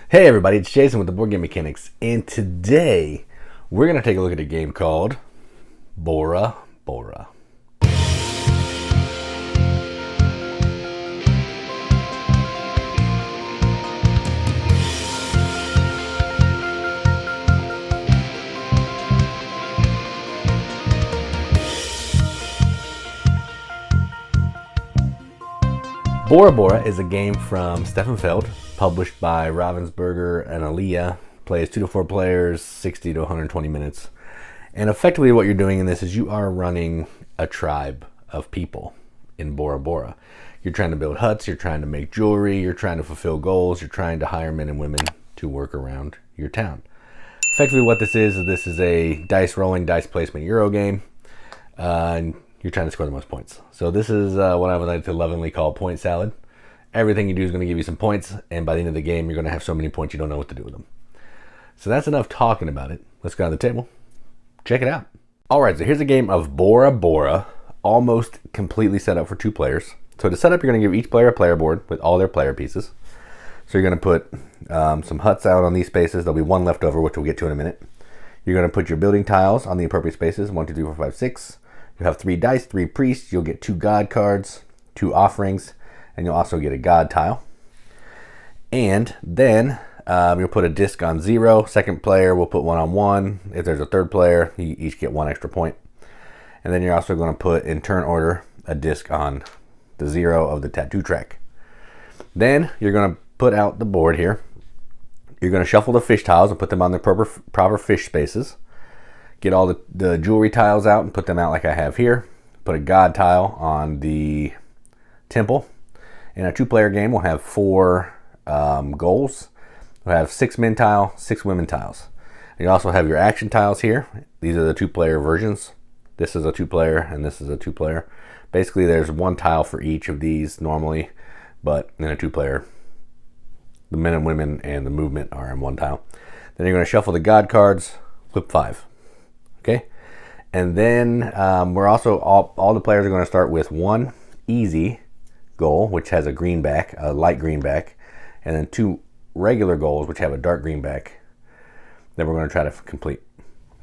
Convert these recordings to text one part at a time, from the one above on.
Hey everybody, it's Jason with the Board Game Mechanics, and today we're going to take a look at a game called Bora Bora. Bora Bora is a game from Stefan Feld, published by Ravensburger and Aliyah. Plays 2 to 4 players, 60 to 120 minutes. And effectively what you're doing in this is you are running a tribe of people in Bora Bora. You're trying to build huts, you're trying to make jewelry, you're trying to fulfill goals, you're trying to hire men and women to work around your town. Effectively what this is a dice rolling, dice placement Euro game. And you're trying to score the most points. So this is what I would like to lovingly call point salad. Everything you do is going to give you some points, and by the end of the game, you're going to have so many points you don't know what to do with them. So that's enough talking about it. Let's go to the table. Check it out. All right, so here's a game of Bora Bora, almost completely set up for 2 players. So to set up, you're going to give each player a player board with all their player pieces. So you're going to put some huts out on these spaces. There'll be 1 left over, which we'll get to in a minute. You're going to put your building tiles on the appropriate spaces, 1, 2, 3, 4, 5, 6. You have 3 dice, 3 priests. You'll get 2 god cards, 2 offerings, and you'll also get a god tile. And then you'll put a disc on 0. Second player will put 1 on 1. If there's a third player, you each get 1 extra point. And then you're also going to put, in turn order, a disc on the 0 of the tattoo track. Then you're going to put out the board here. You're going to shuffle the fish tiles and put them on the proper fish spaces. Get all the jewelry tiles out and put them out like I have here. Put a god tile on the temple. In a 2-player game, we'll have 4 goals. We'll have 6 men tile, 6 women tiles. You also have your action tiles here. These are the 2-player versions. This is a 2-player and this is a 2-player. Basically, there's 1 tile for each of these normally, but in a 2-player, the men and women and the movement are in 1 tile. Then you're going to shuffle the god cards, flip 5. Okay, and then we're also all the players are going to start with 1 easy goal, which has a green back, a light green back, and then 2 regular goals, which have a dark green back. That we're going to try to complete.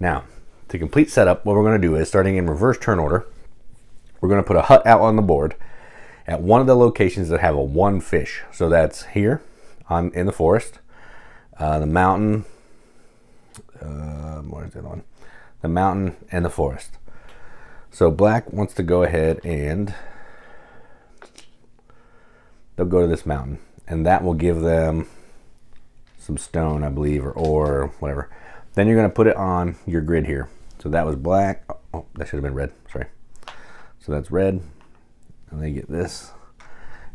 Now, to complete setup, what we're going to do is, starting in reverse turn order, we're going to put a hut out on the board at one of the locations that have a 1 fish. So that's here in the forest, the mountain. Where's the other one? The mountain and the forest. So black wants to go ahead and they'll go to this mountain, and that will give them some stone, I believe, or ore, or whatever. Then you're going to put it on your grid here. So that was black. Oh, that should have been red. Sorry. So that's red, and they get this.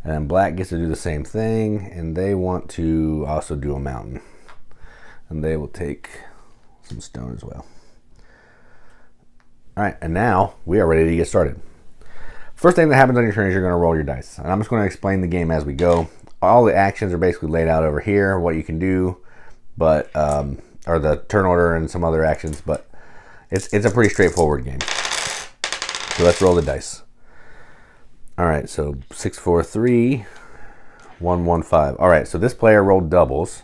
And then black gets to do the same thing, and they want to also do a mountain, and they will take some stone as well. All right, and now we are ready to get started. First thing that happens on your turn is you're going to roll your dice. And I'm just going to explain the game as we go. All the actions are basically laid out over here, what you can do, but or the turn order and some other actions, but it's a pretty straightforward game. So let's roll the dice. All right, so 6, 4, 3, 1, 1, 5. All right, so this player rolled doubles.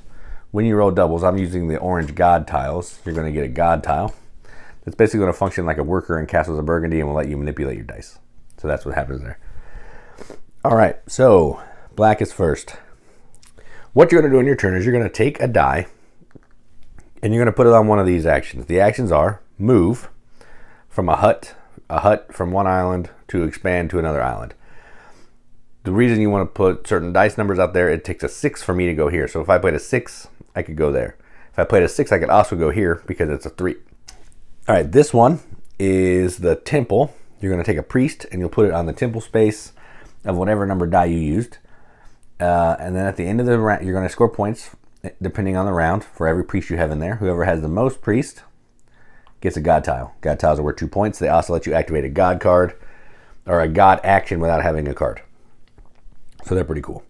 When you roll doubles, I'm using the orange god tiles. You're going to get a god tile. It's basically going to function like a worker in Castles of Burgundy and will let you manipulate your dice. So that's what happens there. All right, so black is first. What you're going to do on your turn is you're going to take a die and you're going to put it on one of these actions. The actions are move from a hut from one island to expand to another island. The reason you want to put certain dice numbers out there, it takes a 6 for me to go here. So if I played a 6, I could go there. If I played a 6, I could also go here because it's a 3. All right, this one is the temple. You're going to take a priest and you'll put it on the temple space of whatever number die you used. And then at the end of the round, you're going to score points depending on the round for every priest you have in there. Whoever has the most priest gets a god tile. God tiles are worth 2 points. They also let you activate a god card or a god action without having a card. So they're pretty cool.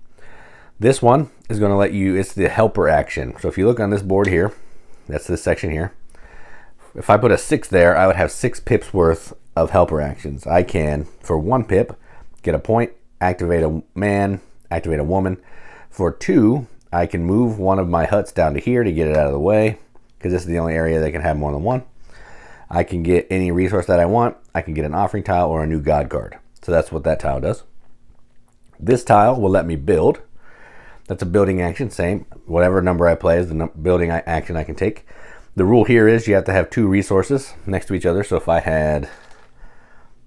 This one is going to let you, it's the helper action. So if you look on this board here, that's this section here. If I put a 6 there, I would have 6 pips worth of helper actions. I can, for 1 pip, get a point, activate a man, activate a woman. For 2, I can move one of my huts down to here to get it out of the way, because this is the only area that can have more than one. I can get any resource that I want. I can get an offering tile or a new god card. So that's what that tile does. This tile will let me build. That's a building action, same. Whatever number I play is the building action I can take. The rule here is you have to have 2 resources next to each other. So if I had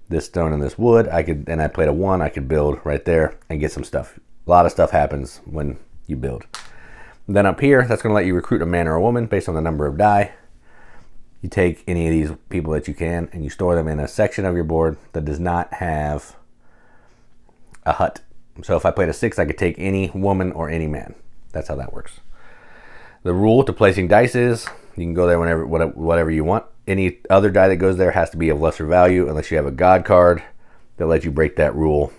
this stone and this wood, and I played a 1, I could build right there and get some stuff. A lot of stuff happens when you build. And then up here, that's going to let you recruit a man or a woman based on the number of die. You take any of these people that you can and you store them in a section of your board that does not have a hut. So if I played a 6, I could take any woman or any man. That's how that works. The rule to placing dice is you can go there whenever, whatever you want. Any other die that goes there has to be of lesser value unless you have a god card that lets you break that rule,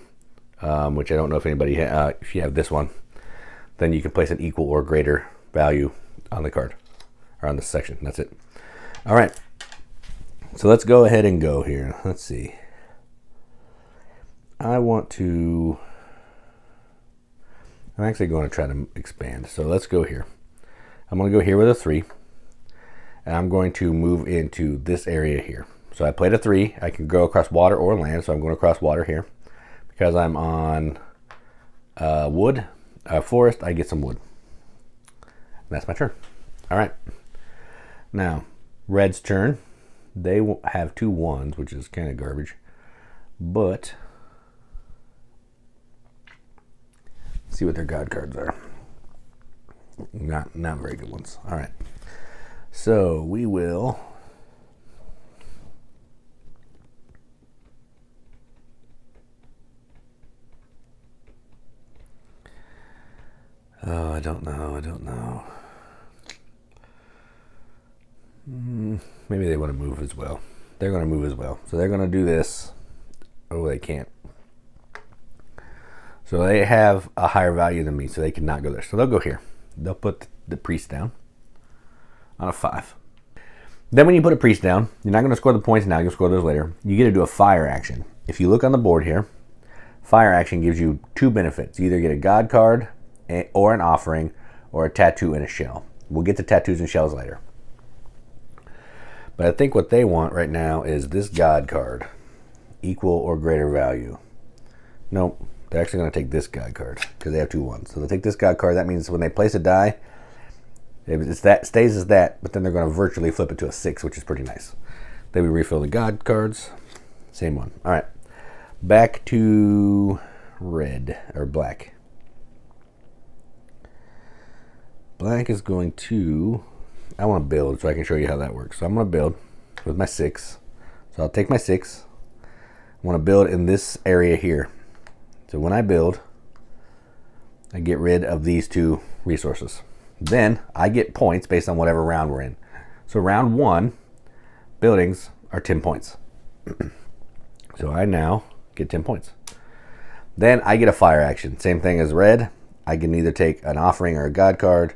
which I don't know if anybody, if you have this one, then you can place an equal or greater value on the card or on the section. That's it. All right. So let's go ahead and go here. Let's see. I'm actually going to try to expand. So let's go here. I'm going to go here with a 3. And I'm going to move into this area here. So I played a 3. I can go across water or land. So I'm going across water here. Because I'm on wood, forest, I get some wood. And that's my turn. All right. Now, red's turn. They have 2 1s, which is kind of garbage. But see what their god cards are. Not very good ones. All right. So we will I don't know. Maybe they want to move as well. They're going to move as well. So they're going to do this. Oh, they can't. So they have a higher value than me, so they cannot go there. So they'll go here. They'll put the priest down on a 5. Then when you put a priest down, you're not going to score the points now. You'll score those later. You get to do a fire action. If you look on the board here, fire action gives you 2 benefits. You either get a god card or an offering or a tattoo and a shell. We'll get to tattoos and shells later. But I think what they want right now is this god card, equal or greater value. Nope. They're actually going to take this god card because they have 2 1s. So they'll take this god card. That means when they place a die, it stays as that, but then they're going to virtually flip it to a 6, which is pretty nice. Then we refill the god cards. Same one. All right. Back to red, or black. Black is going to... I want to build so I can show you how that works. So I'm going to build with my 6. So I'll take my 6. I want to build in this area here. So when I build, I get rid of these 2 resources. Then I get points based on whatever round we're in. So round 1, buildings are 10 points. So I now get 10 points. Then I get a fire action. Same thing as red. I can either take an offering or a god card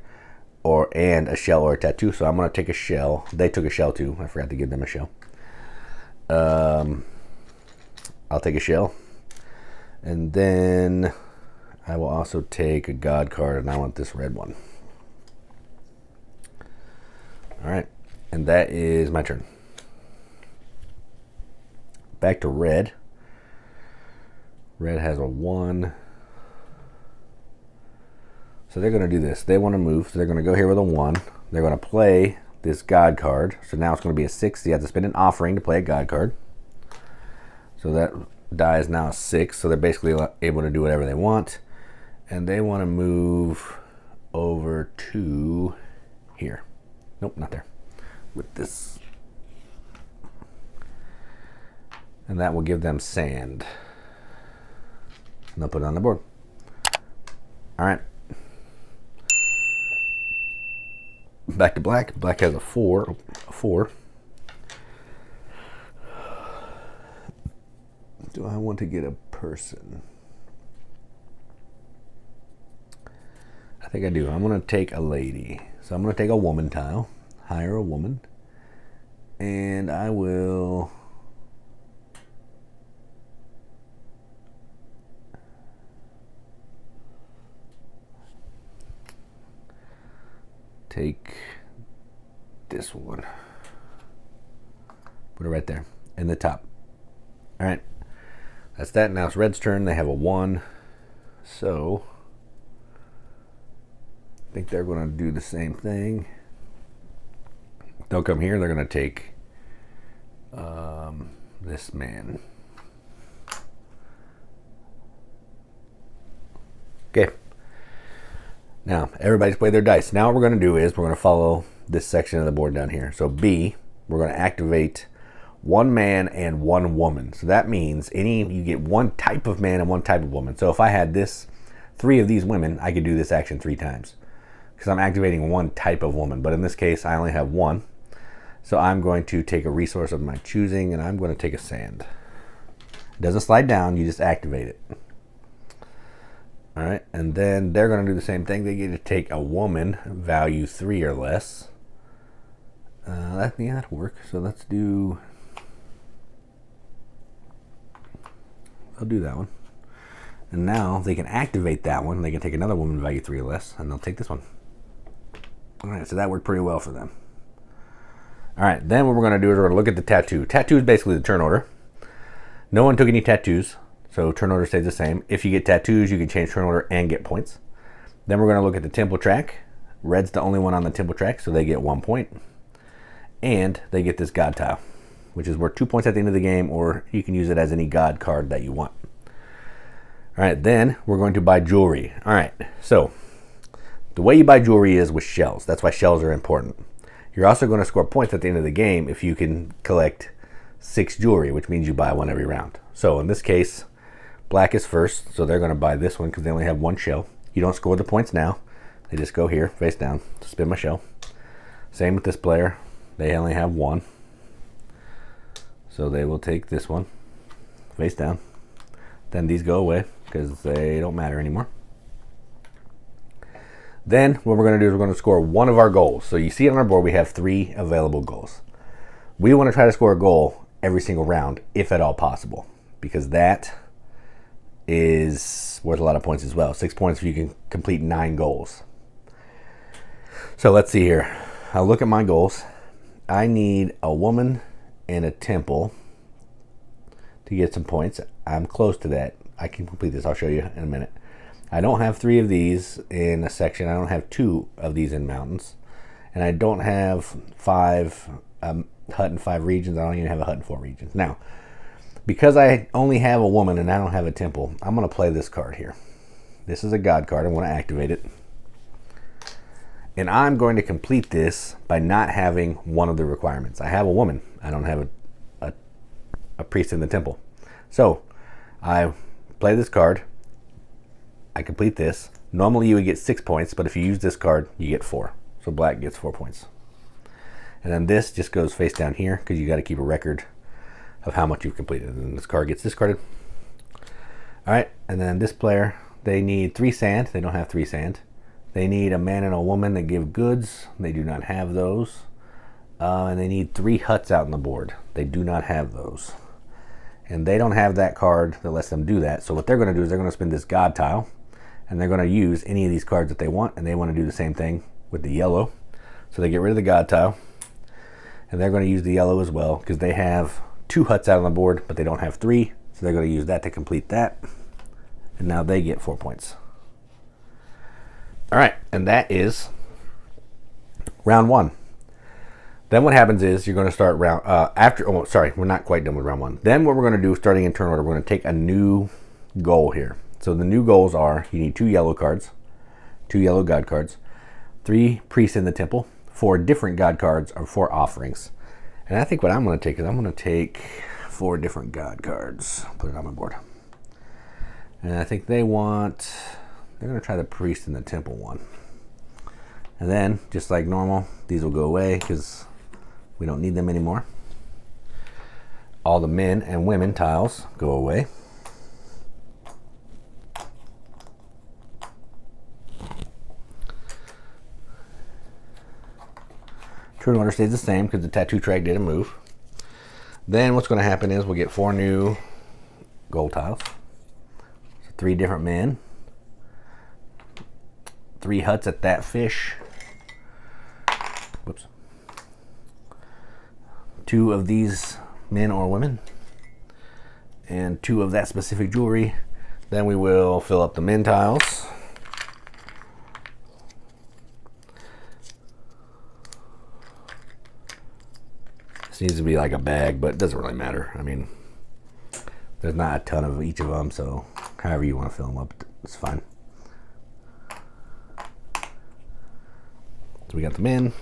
and a shell or a tattoo. So I'm going to take a shell. They took a shell too. I forgot to give them a shell. I'll take a shell. And then I will also take a god card, and I want this red one. All right, and that is my turn. Back to red. Red has a 1. So they're going to do this. They want to move, so they're going to go here with a 1. They're going to play this god card. So now it's going to be a 6. So you have to spend an offering to play a god card. So that die is now a 6, so they're basically able to do whatever they want. And they want to move over to here. Nope, not there. With this. And that will give them sand. And they'll put it on the board. All right. Back to black. Black has a 4. Do I want to get a person? I think I do. I'm going to take a lady. So I'm going to take a woman tile. Hire a woman. And I will... take this one. Put it right there in the top. All right, that's that. Now it's red's turn. They have a 1, so I think they're going to do the same thing. They'll come here. They're going to take this man. Okay. Now everybody's played their dice. Now what we're going to do is we're going to follow this section of the board down here. So B, we're going to activate 1 man and 1 woman. So that means you get 1 type of man and 1 type of woman. So if I had 3 of these women, I could do this action 3 times because I'm activating 1 type of woman. But in this case, I only have 1. So I'm going to take a resource of my choosing, and I'm going to take a sand. It doesn't slide down, you just activate it. All right, and then they're going to do the same thing. They get to take a woman, value 3 or less. That'll work. So let's do... I'll do that one. And now they can activate that one. They can take another woman, value 3 or less, and they'll take this one. All right, so that worked pretty well for them. All right, then what we're going to do is we're going to look at the tattoo. Tattoo is basically the turn order. No one took any tattoos, so turn order stays the same. If you get tattoos, you can change turn order and get points. Then we're going to look at the temple track. Red's the only one on the temple track, so they get 1 point. And they get this god tile, which is worth 2 points at the end of the game, or you can use it as any god card that you want. All right, then we're going to buy jewelry. All right, so the way you buy jewelry is with shells. That's why shells are important. You're also going to score points at the end of the game if you can collect 6 jewelry, which means you buy 1 every round. So in this case, black is first, so they're going to buy this one because they only have 1 shell. You don't score the points now. They just go here, face down, spin my shell. Same with this player. They only have 1. So they will take this one, face down. Then these go away because they don't matter anymore. Then what we're going to do is we're going to score 1 of our goals. So you see on our board we have 3 available goals. We want to try to score a goal every single round, if at all possible, because that is worth a lot of points as well. 6 points if you can complete 9 goals. So let's see here. I'll look at my goals. I need a woman and a temple to get some points. I'm close to that. I can complete this. I'll show you in a minute. I don't have 3 of these in a section. I don't have 2 of these in mountains. And I don't have 5 hut and 5 regions. I don't even have a hut and 4 regions. Now, because I only have a woman and I don't have a temple, I'm going to play this card here. This is a god card. I'm going to activate it. And I'm going to complete this by not having one of the requirements. I have a woman. I don't have a priest in the temple. So I play this card. I complete this. Normally you would get 6 points, but if you use this card, you get 4. So black gets 4 points. And then this just goes face down here because you got to keep a record of how much you've completed. And then this card gets discarded. All right, and then this player, they need 3 sand. They don't have 3 sand. They need a man and a woman that give goods. They do not have those. And they need 3 huts out on the board. They do not have those. And they don't have that card that lets them do that. So what they're going to do is they're going to spin this god tile. And they're going to use any of these cards that they want. And they want to do the same thing with the yellow. So they get rid of the god tile. And they're going to use the yellow as well because they have 2 huts out on the board, but they don't have 3. So they're going to use that to complete that. And now they get 4 points. All right, and that is round 1. Then what happens is you're going to start round we're not quite done with round 1. Then what we're going to do, starting in turn order, we're going to take a new goal here. So the new goals are you need 2 yellow cards, 2 yellow god cards, 3 priests in the temple, 4 different god cards, or 4 offerings. And I think what I'm going to take is I'm going to take 4 different god cards, put it on my board. And I think they're going to try the priest in the temple one. And then, just like normal, these will go away because we don't need them anymore. All the men and women tiles go away. Turn order stays the same because the tattoo track didn't move. Then what's going to happen is we'll get 4 new gold tiles. So 3 different men. 3 huts at that fish. Whoops. 2 of these men or women, and 2 of that specific jewelry. Then we will fill up the men tiles. This needs to be like a bag, but it doesn't really matter. I mean, there's not a ton of each of them, so however you want to fill them up, it's fine. So we got the men.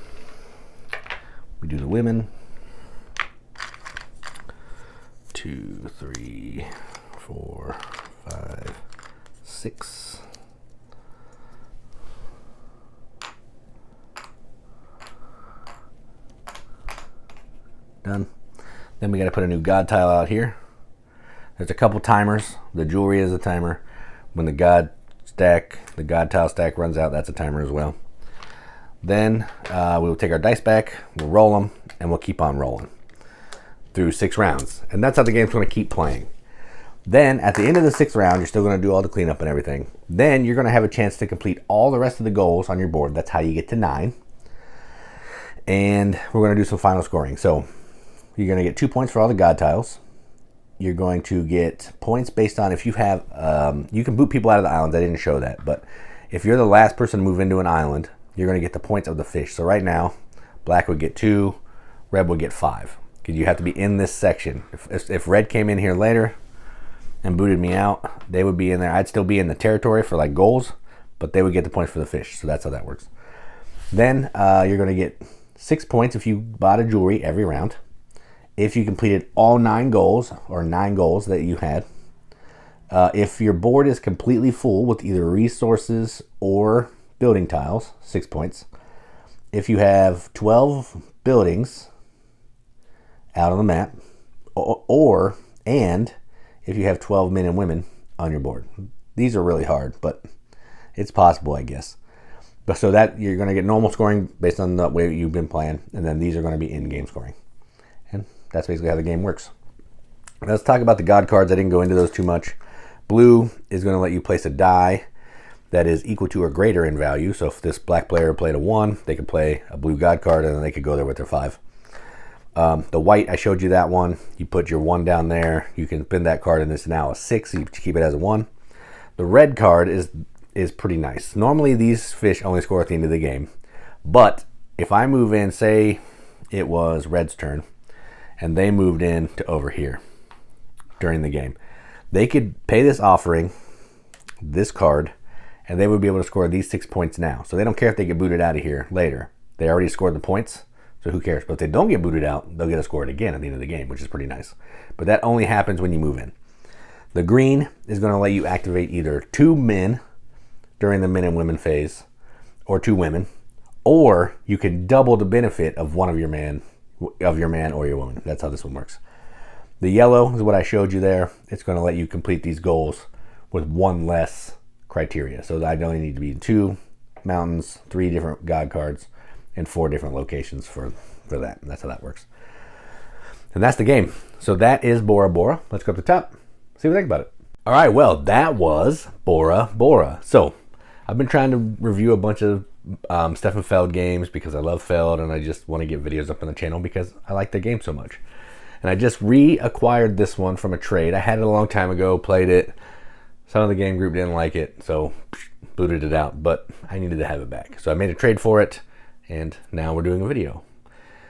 We do the women. 2, 3, 4, 5, 6. Done. Then we got to put a new God tile out here. There's a couple timers. The jewelry is a timer. When the God tile stack runs out, that's a timer as well. Then we'll take our dice back, we'll roll them, and we'll keep on rolling through 6 rounds. And that's how the game's going to keep playing. Then at the end of the 6th round, you're still going to do all the cleanup and everything. Then you're going to have a chance to complete all the rest of the goals on your board. That's how you get to 9. And we're going to do some final scoring. So you're going to get 2 points for all the God tiles. You're going to get points based on if you have, you can boot people out of the islands. I didn't show that. But if you're the last person to move into an island, you're going to get the points of the fish. So right now, black would get 2, red would get 5. Because you have to be in this section. If red came in here later and booted me out, they would be in there. I'd still be in the territory for like goals, but they would get the points for the fish. So that's how that works. Then you're going to get 6 points if you bought a jewelry every round. If you completed all 9 goals, or 9 goals that you had. If your board is completely full with either resources or building tiles, 6 points. If you have 12 buildings out on the map, and if you have 12 men and women on your board. These are really hard, but it's possible, I guess. But so that you're going to get normal scoring based on the way you've been playing, and then these are going to be in-game scoring. And that's basically how the game works. Let's talk about the God cards. I didn't go into those too much. Blue is going to let you place a die that is equal to or greater in value. So if this black player played a 1, they could play a blue God card, and then they could go there with their 5. The white, I showed you that one. You put your 1 down there. You can spin that card, and it's now a 6. So you keep it as a 1. The red card is pretty nice. Normally, these fish only score at the end of the game. But if I move in, say it was red's turn, and they moved in to over here during the game, they could pay this offering, this card, and they would be able to score these 6 points now. So they don't care if they get booted out of here later. They already scored the points, so who cares? But if they don't get booted out, they'll get to score it again at the end of the game, which is pretty nice. But that only happens when you move in. The green is going to let you activate either 2 men during the men and women phase, or 2 women, or you can double the benefit of one of your man or your woman. That's how this one works. The yellow is what I showed you there. It's going to let you complete these goals with 1 less criteria. So I only need to be in 2 mountains, 3 different God cards, and 4 different locations for that. And that's how that works. And that's the game. So that is Bora Bora. Let's go up the top, see what we think about it. All right, well, that was Bora Bora. So I've been trying to review a bunch of Stefan Feld games because I love Feld, and I just want to get videos up on the channel because I like the game so much. And I just reacquired this one from a trade. I had it a long time ago, played it. Some of the game group didn't like it, so booted it out, but I needed to have it back. So I made a trade for it, and now we're doing a video.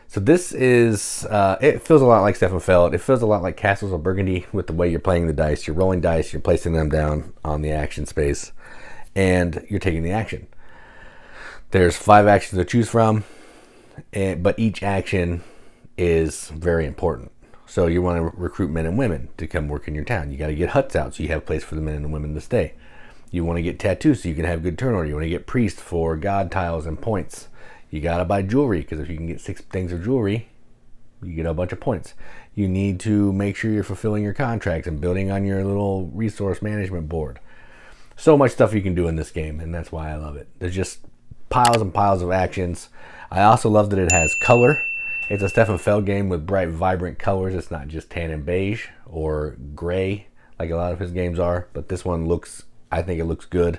So this is, it feels a lot like Stefan Feld. It feels a lot like Castles of Burgundy with the way you're playing the dice. You're rolling dice, you're placing them down on the action space, and you're taking the action. There's 5 actions to choose from, but each action is very important. So you want to recruit men and women to come work in your town. You got to get huts out so you have a place for the men and the women to stay. You want to get tattoos so you can have good turn order. You want to get priests for God tiles and points. You got to buy jewelry because if you can get 6 things of jewelry, you get a bunch of points. You need to make sure you're fulfilling your contracts and building on your little resource management board. So much stuff you can do in this game, and that's why I love it. There's just piles and piles of actions. I also love that it has color. It's a Stefan Feld game with bright, vibrant colors. It's not just tan and beige or gray like a lot of his games are, but this one looks, I think it looks good.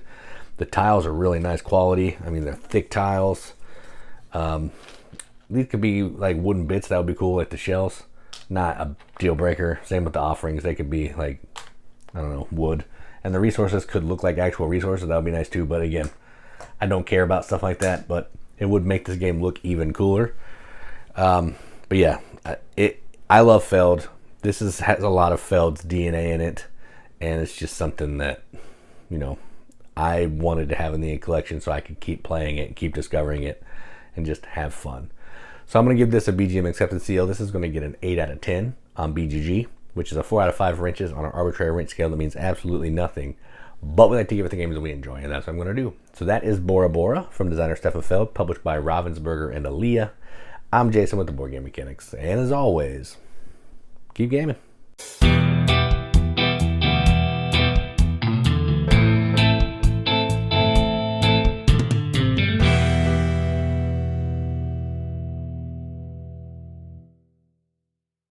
The tiles are really nice quality. I mean, they're thick tiles. these could be like wooden bits. That would be cool, like the shells. Not a deal breaker. Same with the offerings. They could be like, I don't know, wood. And the resources could look like actual resources. That would be nice too. But again, I don't care about stuff like that. But it would make this game look even cooler. But yeah, I love Feld. This has a lot of Feld's DNA in it. And it's just something that, you know, I wanted to have in the collection so I could keep playing it, keep discovering it, and just have fun. So I'm going to give this a BGM acceptance seal. This is going to get an 8 out of 10 on BGG, which is a 4 out of 5 wrenches on an arbitrary wrench scale. That means absolutely nothing. But we like to give it the games that we enjoy, and that's what I'm going to do. So that is Bora Bora from designer Stefan Feld, published by Ravensburger and Aaliyah. I'm Jason with the Board Game Mechanics, and as always, keep gaming.